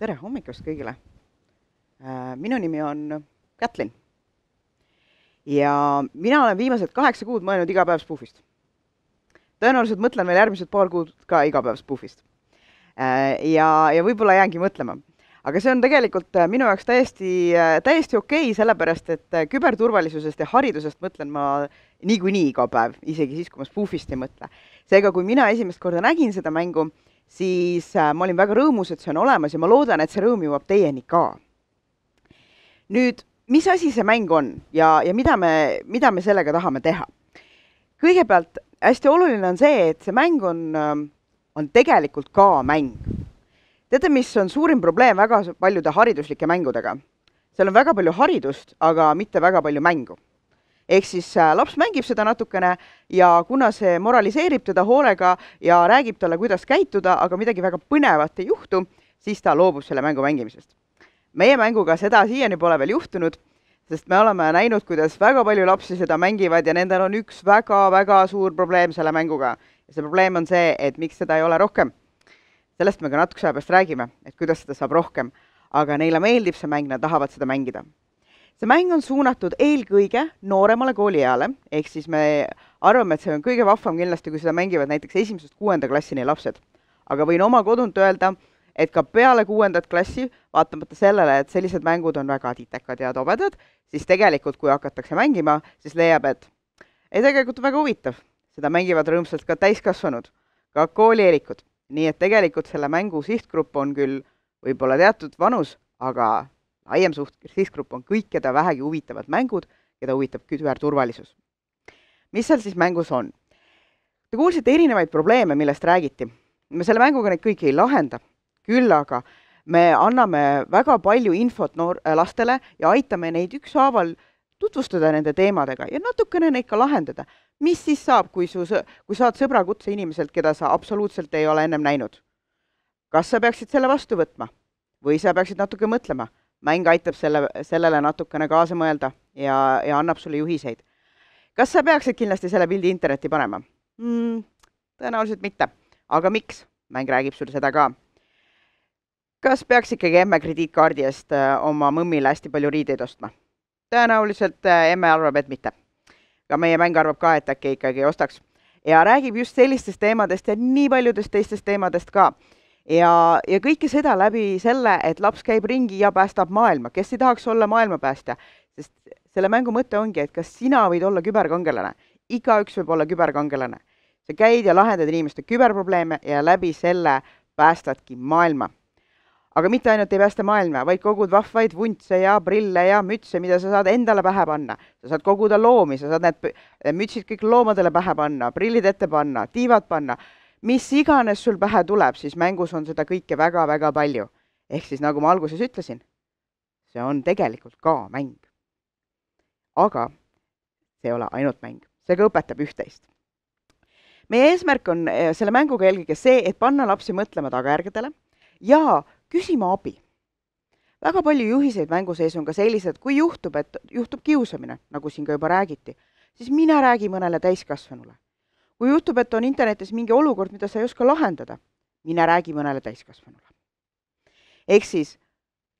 Tere hommikust kõigile! Minu nimi on Kätlin ja mina olen viimased 8 kuud mõelnud iga päev Spoofist. Tõenäoliselt mõtlen veel järgmised paar kuud ka iga päev Spoofist. Ja võib-olla jäängi mõtlema. Aga see on tegelikult minu jaoks täiesti okei, sellepärast et küberturvalisusest ja haridusest mõtlen ma niikuinii iga päev, isegi siis, kui ma Spoofist ei mõtle. Seega, kui mina esimest korda nägin seda mängu, siis ma olin väga rõõmus, et see on olemas ja ma loodan, et see rõõm jõuab teieni ka. Nüüd, mis asi see mäng on ja mida me sellega tahame teha? Kõigepealt, hästi oluline on see, et see mäng on tegelikult ka mäng. Teate, mis on suurim probleem väga paljude hariduslike mängudega? Seal on väga palju haridust, aga mitte väga palju mängu. Ehk siis laps mängib seda natukene ja kuna see moraliseerib teda hoolega ja räägib talle, kuidas käituda, aga midagi väga põnevat ei juhtu, siis ta loobub selle mängu mängimisest. Meie mänguga seda siiani pole veel juhtunud, sest me oleme näinud, kuidas väga palju lapsi seda mängivad ja nendel on üks väga-väga suur probleem selle mänguga. Ja see probleem on see, et miks seda ei ole rohkem. Sellest me ka natukese aja pärast räägime, et kuidas seda saab rohkem. Aga neile meeldib see mäng, nad tahavad seda mängida. See mäng on suunatud eelkõige nooremale koolieale, ehk siis me arvame, et see on kõige vahvam kindlasti, kui seda mängivad näiteks 1.–6. klassini lapsed. Aga võin oma kodunt öelda, et ka peale 6. klassi, vaatamata sellele, et sellised mängud on väga titekad ja tobedad, siis tegelikult, kui hakatakse mängima, siis leiab, et tegelikult on väga huvitav. Seda mängivad rõõmsalt ka täiskasvanud, ka koolierikud. Nii et tegelikult selle mängu sihtgrupp on küll võib-olla teatud vanus, aga laiem sihtgrupp on kõik, keda vähegi huvitavad mängud, keda huvitab küberturvalisus. Mis seal siis mängus on? Te kuulsite erinevaid probleeme, millest räägiti. Me selle mänguga neid kõiki ei lahenda, küll aga me anname väga palju infot lastele ja aitame neid ükshaaval tutvustada nende teemadega ja natukene neid ka lahendada. Mis siis saab, kui saad sõbrakutse inimeselt, keda sa absoluutselt ei ole ennem näinud? Kas sa peaksid selle vastu võtma? Või sa peaksid natuke mõtlema? Mäng aitab sellele natukene kaasa mõelda ja annab sulle juhiseid. Kas sa peaksid kindlasti selle pildi internetti panema? Tõenäoliselt mitte. Aga miks? Mäng räägib sulle seda ka. Kas peaks ikkagi emme krediitkaardi eest oma mõmmile hästi palju riideid ostma? Tõenäoliselt emme arvab, et mitte. Ka meie mäng arvab ka, et äkki ikkagi ostaks. Ja räägib just sellistest teemadest ja nii paljudest teistest teemadest ka. Ja kõike seda läbi selle, et laps käib ringi ja päästab maailma. Kes ei tahaks olla maailmapäästja? Sest selle mängu mõte ongi, et kas sina võid olla küberkangelane? Igaüks võib olla küberkangelane. Sa käid ja lahendad inimeste küberprobleeme ja läbi selle päästadki maailma. Aga mitte ainult ei päästa maailma, vaid kogud vahvaid vuntse ja prille ja mütse, mida sa saad endale pähe panna. Sa saad koguda loomi, sa saad need mütsid kõik loomadele pähe panna, prillid ette panna, tiivad panna. Mis iganes sul pähe tuleb, siis mängus on seda kõike väga-väga palju. Ehk siis, nagu ma alguses ütlesin, see on tegelikult ka mäng. Aga see ei ole ainult mäng. See ka õpetab üht-teist. Meie eesmärk on selle mänguga eelkõige see, et panna lapsi mõtlema tagajärgedele ja küsima abi. Väga palju juhiseid mängu sees on ka sellised, kui juhtub kiusamine, nagu siin ka juba räägiti, siis mine räägi mõnele täiskasvanule. Kui juhtub, et on internetis mingi olukord, mida sa ei oska lahendada, mine räägi mõnele täiskasvanule. Ehk siis,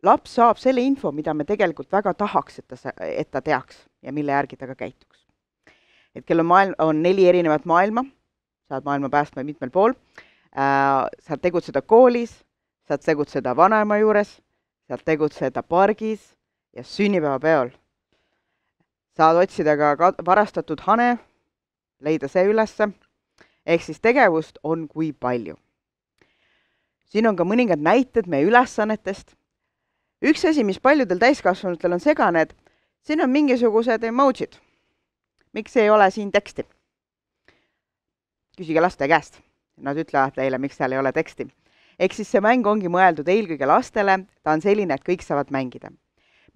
laps saab selle info, mida me tegelikult väga tahaks, et ta teaks ja mille järgi ta ka käituks. Hetkel on 4 erinevat maailma, saad maailma päästma mitmel pool, saad tegutseda koolis, saad tegutseda vanaema juures, saad tegutseda pargis ja sünnipäevapeol. Saad otsida ka varastatud hane, leida see ülesse, ehk siis tegevust on kui palju. Siin on ka mõningad näited meie ülesannetest. Üks asi, mis paljudel täiskasvanutel on segane, et siin on mingisugused emojid. Miks ei ole siin teksti? Küsige laste käest. Nad ütlevad teile, miks seal ei ole teksti. Ehk siis see mäng ongi mõeldud eelkõige lastele, ta on selline, et kõik saavad mängida.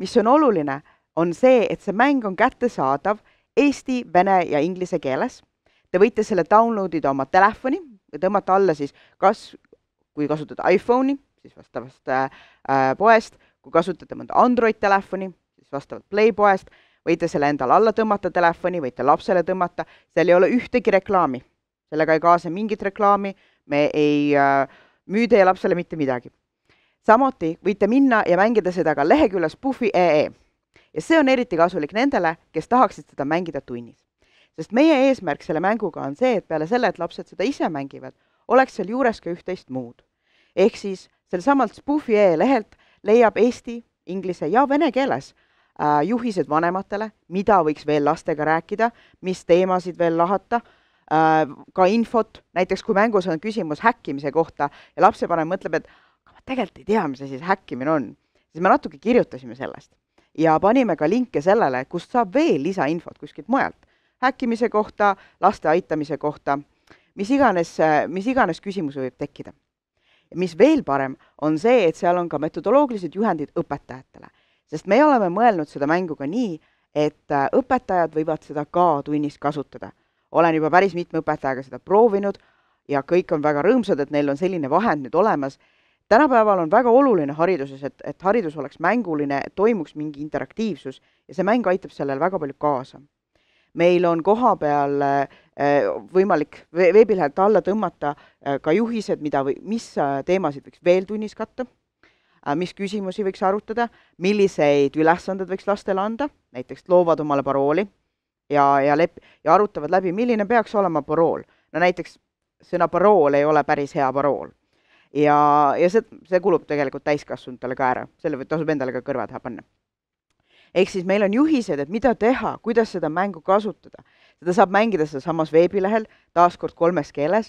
Mis on oluline, on see, et see mäng on kättesaadav eesti, vene ja inglise keeles. Te võite selle downloadida oma telefoni ja tõmmata alla siis, kui kasutada iPhone'i, siis vastavast poest, kui kasutate mõnda Android-telefoni, siis vastavalt Play poest, võite selle endale alla tõmmata telefoni, võite lapsele tõmmata, seal ei ole ühtegi reklaami. Sellega ei kaasa mingit reklaami, me ei müü teie lapsele mitte midagi. Samuti võite minna ja mängida seda ka leheküljes Spoofi.ee. Ja see on eriti kasulik nendele, kes tahaksid seda mängida tunnis. Sest meie eesmärk selle mänguga on see, et peale selle, et lapsed seda ise mängivad, oleks seal juures ka üht-teist muud. Ehk siis sel samalt Spoofi.ee lehelt leiab eesti, inglise ja vene keeles juhised vanematele, mida võiks veel lastega rääkida, mis teemasid veel lahata, ka infot, näiteks kui mängus on küsimus häkkimise kohta ja lapsevanem mõtleb, et ma tegelikult ei tea, mis see siis häkkimine on, siis me natuke kirjutasime sellest ja panime ka linke sellele, kust saab veel lisainfot kuskilt mujalt, häkkimise kohta, laste aitamise kohta, mis iganes küsimusi võib tekkida. Ja mis veel parem on see, et seal on ka metodoloogilised juhendid õpetajatele, sest me oleme mõelnud seda mängu ka nii, et õpetajad võivad seda ka tunnis kasutada. Olen juba päris mitme õpetajaga seda proovinud ja kõik on väga rõõmsad, et neil on selline vahend nüüd olemas. Tänapäeval on väga oluline hariduses, et haridus oleks mänguline, toimuks mingi interaktiivsus ja see mäng aitab sellele väga palju kaasa. Meil on koha peal võimalik veebilehelt alla tõmmata ka juhised, mis teemasid võiks veel tunnis katta, mis küsimusi võiks arutada, milliseid ülesanded võiks lastele anda, näiteks loovad omale parooli ja arutavad läbi, milline peaks olema parool. No näiteks sõna parool ei ole päris hea parool. Ja see kulub tegelikult täiskasvanutele ka ära, selle tasub endale ka kõrva taha panna. Ehk siis meil on juhised, et mida teha, kuidas seda mängu kasutada. Seda saab mängida seda samas veebilehel, taaskord 3 keeles.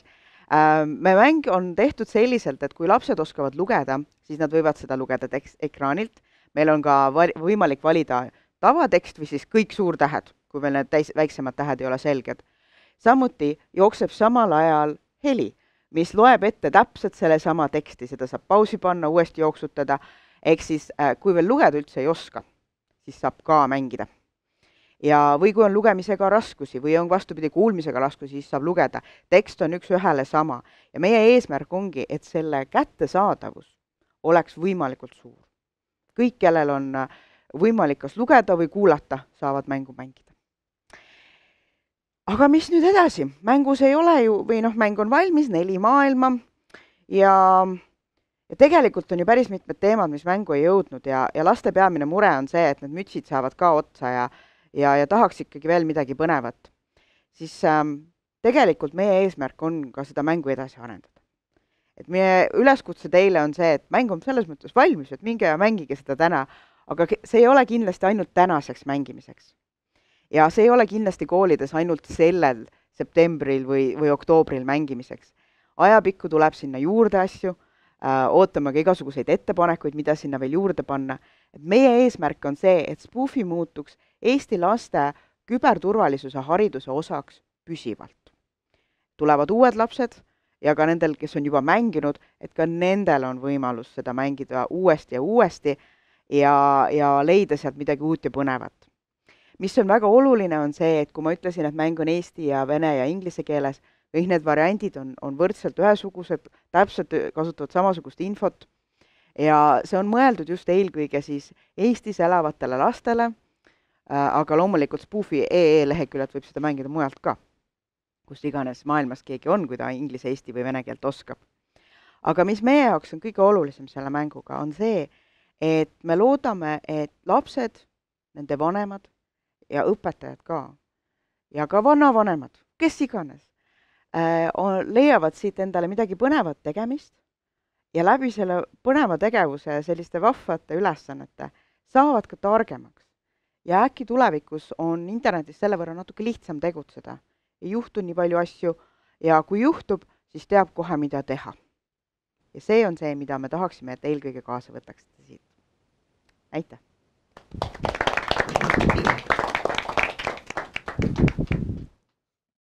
Me mäng on tehtud selliselt, et kui lapsed oskavad lugeda, siis nad võivad seda lugeda ekraanilt. Meil on ka võimalik valida tavatekst või siis kõik suurtähed, kui veel need väiksemad tähed ei ole selged. Samuti jookseb samal ajal heli, mis loeb ette täpselt selle sama teksti, seda saab pausi panna, uuesti jooksutada, ehk siis kui veel lugeda üldse ei oska, siis saab ka mängida. Ja või kui on lugemisega raskusi või on vastupidi kuulmisega raskusi, siis saab lugeda. Tekst on üks ühele sama ja meie eesmärk ongi, et selle kättesaadavus oleks võimalikult suur. Kõik, kellel on võimalik kas lugeda või kuulata, saavad mängu mängida. Aga mis nüüd edasi? Mängus ei ole ju, või mäng on valmis, 4 maailma ja tegelikult on ju päris mitmed teemad, mis mängu ei jõudnud ja laste peamine mure on see, et need mütsid saavad ka otsa ja tahaks ikkagi veel midagi põnevat. Siis tegelikult meie eesmärk on ka seda mängu edasi arendada. Et meie üleskutse teile on see, et mäng on selles mõttes valmis, et minge ja mängige seda täna, aga see ei ole kindlasti ainult tänaseks mängimiseks. Ja see ei ole kindlasti koolides ainult sellel septembril või oktoobril mängimiseks. Ajapikku tuleb sinna juurde asju, ootame ka igasuguseid ettepanekuid, mida sinna veel juurde panna. Et meie eesmärk on see, et Spoofi muutuks Eesti laste küberturvalisuse hariduse osaks püsivalt. Tulevad uued lapsed ja ka nendel, kes on juba mänginud, et ka nendel on võimalus seda mängida uuesti ja uuesti ja leida sealt midagi uut ja põnevat. Mis on väga oluline on see, et kui ma ütlesin, et mäng on eesti ja vene ja inglise keeles, kõik need variandid on võrdselt ühesugused, täpselt kasutavad samasugust infot ja see on mõeldud just eelkõige siis Eestis elavatele lastele, aga loomulikult Spoofi.ee leheküljelt võib seda mängida mujalt ka, kus iganes maailmas keegi on, kui ta inglise, eesti või vene keelt oskab. Aga mis meie jaoks on kõige olulisem selle mänguga, on see, et me loodame, et lapsed, nende vanemad ja õpetajad ka ja ka vanavanemad, kes iganes, leiavad siit endale midagi põnevat tegemist ja läbi selle põneva tegevuse ja selliste vahvate ülesannete saavad ka targemaks. Ja äkki tulevikus on internetis selle võrra natuke lihtsam tegutseda. Ei juhtu nii palju asju ja kui juhtub, siis teab kohe, mida teha. Ja see on see, mida me tahaksime, et eelkõige kaasa võtaksite siit. Aitäh!